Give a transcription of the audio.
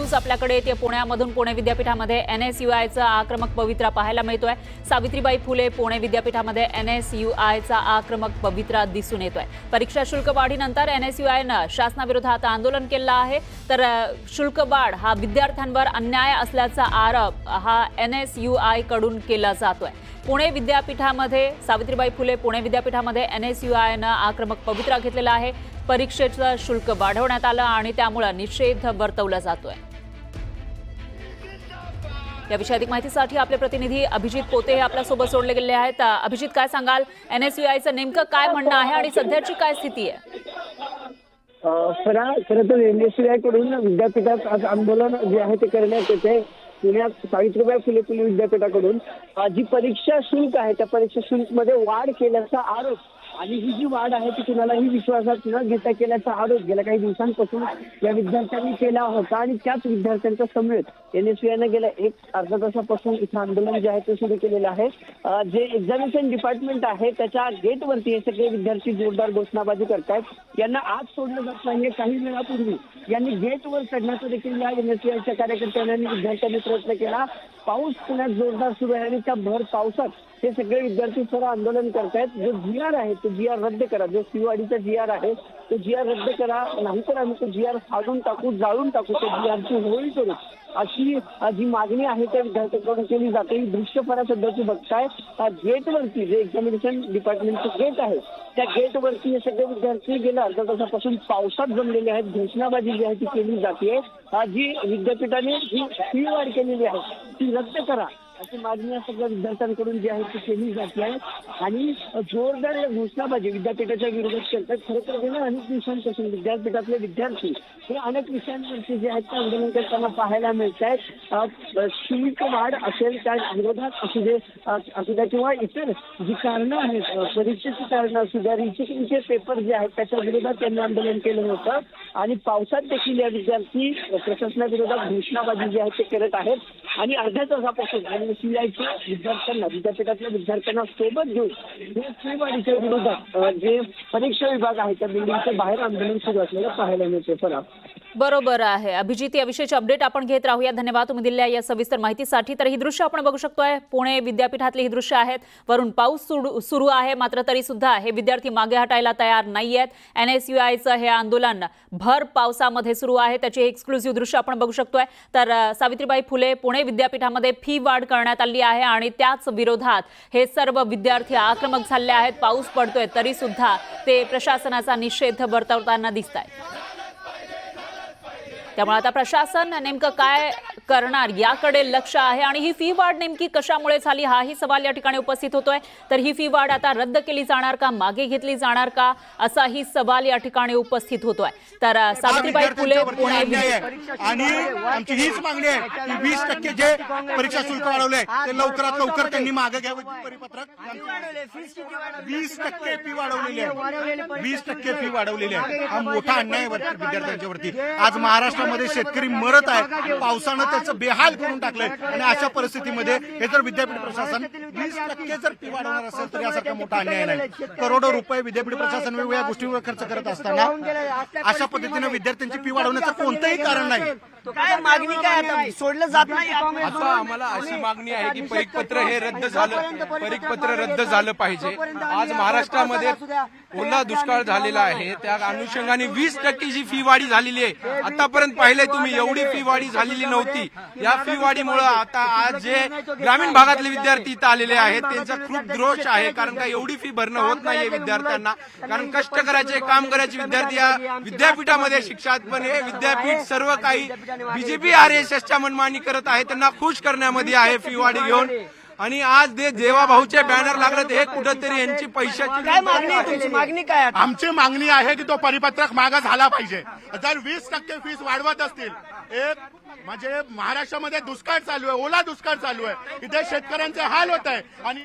News आपल्याकडे येते पुण्यामधून। पुणे विद्यापीठामध्ये NSUIचा आक्रमक पवित्रा पाहायला मिळतोय। सावित्रीबाई फुले पुणे विद्यापीठामध्ये NSUIचा आक्रमक पवित्रा दिसून येतोय। परीक्षा शुल्क वाढीनंतर NSUIनं शासनाविरोधात आंदोलन केलं आहे। तर शुल्क वाढ हा विद्यार्थ्यांवर अन्याय असल्याचा आरोप हा NSUI कडून केला जातोय। पुणे विद्यापीठामध्ये सावित्रीबाई फुले पुणे विद्यापीठामध्ये NSUIनं आक्रमक पवित्रा घेतलेला आहे। परीक्षेचं शुल्क वाढवण्यात आलं आणि त्यामुळे निषेध वर्तवला जातोय। याविषयी अधिक माहितीसाठी आपले प्रतिनिधी अभिजित पोते हे आपल्यासोबत जोडले गेले आहेत। अभिजित, काय सांगाल, NSUIचं नेमकं काय म्हणणं आहे आणि सध्याची काय स्थिती आहे? खरं तर NSUI कडून विद्यापीठात आज आंदोलन जे आहे ते करण्यात येते। पुण्यात सावित्रीबाई फुले पुणे विद्यापीठाकडून जी परीक्षा शुल्क आहे त्या परीक्षा शुल्क मध्ये वाढ केल्याचा आरोप आणि ही जी वाढ आहे ती कुणालाही विश्वासात न घेता केल्याचा आरोप गेल्या काही दिवसांपासून या विद्यार्थ्यांनी केला होता। आणि त्याच विद्यार्थ्यांच्या समेत NSUIनं गेल्या अर्धा तासापासून इथं आंदोलन जे आहे ते सुरू केलेलं आहे। जे एक्झामिनेशन डिपार्टमेंट आहे त्याच्या गेटवरती हे सगळे विद्यार्थी जोरदार घोषणाबाजी करतायत। यांना आज सोडलं जात नाहीये। काही वेळापूर्वी यांनी गेटवर चढण्याचा देखील या NSUIच्या कार्यकर्त्यांनी आणि विद्यार्थ्यांनी प्रयत्न केला। पाऊस पुण्यात जोरदार सुरू आहे आणि त्या भर पावसात हे सगळे विद्यार्थी सरळ आंदोलन करतायत। जो GR आहे तो GR रद्द करा, जो सीवाडीचा GR आहे तो GR रद्द करा, नाहीतर आम्ही तो GR फाडून टाकू, जाळून टाकू, तो GRची होळी करू, अशी जी मागणी आहे त्या विद्यार्थ्यांकडून केली जाते। ही दृश्य फार सध्याची बघताय। गेटवरती जे एक्झामिनेशन डिपार्टमेंटचं गेट आहे त्या गेटवरती हे सगळे विद्यार्थी गेल्या अर्धा तासापासून पावसात जमलेले आहेत। घोषणाबाजी जी आहे ती केली जाते। जी विद्यापीठाने जी फी वाढ केलेली आहे ती रद्द करा अशी मागणी या सगळ्या विद्यार्थ्यांकडून जी आहे ती केली जाते आहे। आणि जोरदार घोषणाबाजी विद्यापीठाच्या विरोधात करतात। खरं तर गेल्या अनेक दिवसांपासून विद्यापीठातले विद्यार्थी हे अनेक विषयांवरती जे आहेत ते आंदोलन करताना पाहायला मिळत आहेत। शुल्क वाढ असेल त्या विरोधात असू द्या किंवा इतर जी कारणं आहेत, परीक्षेची कारणं असू द्या, रिचेकिंगचे पेपर जे आहेत त्याच्या विरोधात त्यांनी आंदोलन केलं होतं। आणि पावसात देखील या विद्यार्थी प्रशासनाविरोधात घोषणाबाजी जी आहे ते करत आहेत। आणि अर्ध्या तासापासून NSUIच्या विद्यार्थ्यांना विद्यापीठातल्या विद्यार्थ्यांना सोबत घेऊन हे फी वाढीच्या विरोधात जे परीक्षा विभाग आहे त्या बिल्डिंगच्या बाहेर आंदोलन सुरू असलेलं पाहायला मिळते। बरोबर आहे अभिजित, या विषयाची अपडेट आपण घेत राहूया। धन्यवाद तुम्ही दिलेल्या या सविस्तर माहितीसाठी। तर ही दृश्य आपण बघू शकतोय, पुणे विद्यापीठातली ही दृश्य आहेत। वरून पाऊस सुरू आहे, मात्र तरी सुद्धा हे विद्यार्थी मागे हटायला तयार नाहीयेत। NSUIचं हे आंदोलन भर पावसामध्ये सुरू आहे, त्याची एक्सक्लुझिव्ह दृश्य आपण बघू शकतोय। तर सावित्रीबाई फुले पुणे विद्यापीठामध्ये फी वाढ करण्यात आली आहे आणि त्याच विरोधात हे सर्व विद्यार्थी आक्रमक झाले आहेत। पाऊस पडतोय तरी सुद्धा ते प्रशासनाचा निषेध वर्तवताना दिसत आहेत। त्यामुळे आता प्रशासन नेमकं काय करणार याकडे लक्ष आहे आणि ही फी वाढ नेमकी कशामुळे झाली हाही सवाल या ठिकाणी उपस्थित होतोय। तर ही फी वाढ आता रद्द केली जाणार का, मागे घेतली जाणार का, असाही सवाल या ठिकाणी उपस्थित होतोय। तर सावित्रीबाई फुले पुणे आणि आमची हीच मागणी आहे की 20% जे परीक्षा शुल्क वाढवले ते लवकरात लवकर त्यांनी मागे घ्यावे। परिपत्रक 20% फी वाढवलेली आहे, 20% फी वाढवलेली आहे। हा मोठा अन्याय आहे विद्यार्थ्यांच्या वरती। आज महाराष्ट्रामध्ये शेतकरी मरत आहे, पावसानं त्याचं बेहाल करून टाकलंय। आणि अशा परिस्थितीमध्ये हे जर विद्यापीठ प्रशासन 20% जर फी वाढवणार असेल तर यासारखा मोठा अन्याय नाही। करोडो रुपये विद्यापीठ प्रशासन वेगवेगळ्या गोष्टींवर खर्च करत असताना अशा पद्धतीने विद्यार्थ्यांची फी वाढवण्याचं कोणतंही कारण नाही। काय मागणी काय आता सोडलं जात नाही? आता आम्हाला अशी मागणी आहे की परिपत्र हे रद्द झालं, परिपत्र रद्द झालं पाहिजे। आज महाराष्ट्रामध्ये ओला दुष्काळ झालेला आहे, त्या अनुषंगाने 20% जी फी वाढी झालेली आहे। आतापर्यंत पाहिले तुम्ही एवढी फी वाढी झालेली नव्हती। या फी वाढीमुळे आता आज जे ग्रामीण भागातले विद्यार्थी इथं आलेले आहेत त्यांचा खूप द्रोष आहे, कारण का एवढी फी भरणं होत नाहीये विद्यार्थ्यांना। कारण कष्ट करायचे, काम करायचे विद्यार्थी या विद्यापीठामध्ये शिक्षात, पण हे विद्यापीठ सर्व काही BJP RSSच्या मनमानी करत आहे, त्यांना खुश करण्यामध्ये आहे फी वाढी घेऊन। आणि आज ते जेव्हा भाऊचे बॅनर लागले हे कुठेतरी यांची पैशाची काय मागणी आहे? तुमची मागणी काय? आमची मागणी आहे की तो परिपत्रक मागे झाला पाहिजे। जर 20% फीस वाढवत असतील, एक म्हणजे महाराष्ट्रामध्ये दुष्काळ चालू आहे, ओला दुष्काळ चालू आहे, इथे शेतकऱ्यांचे हाल होत आहे आणि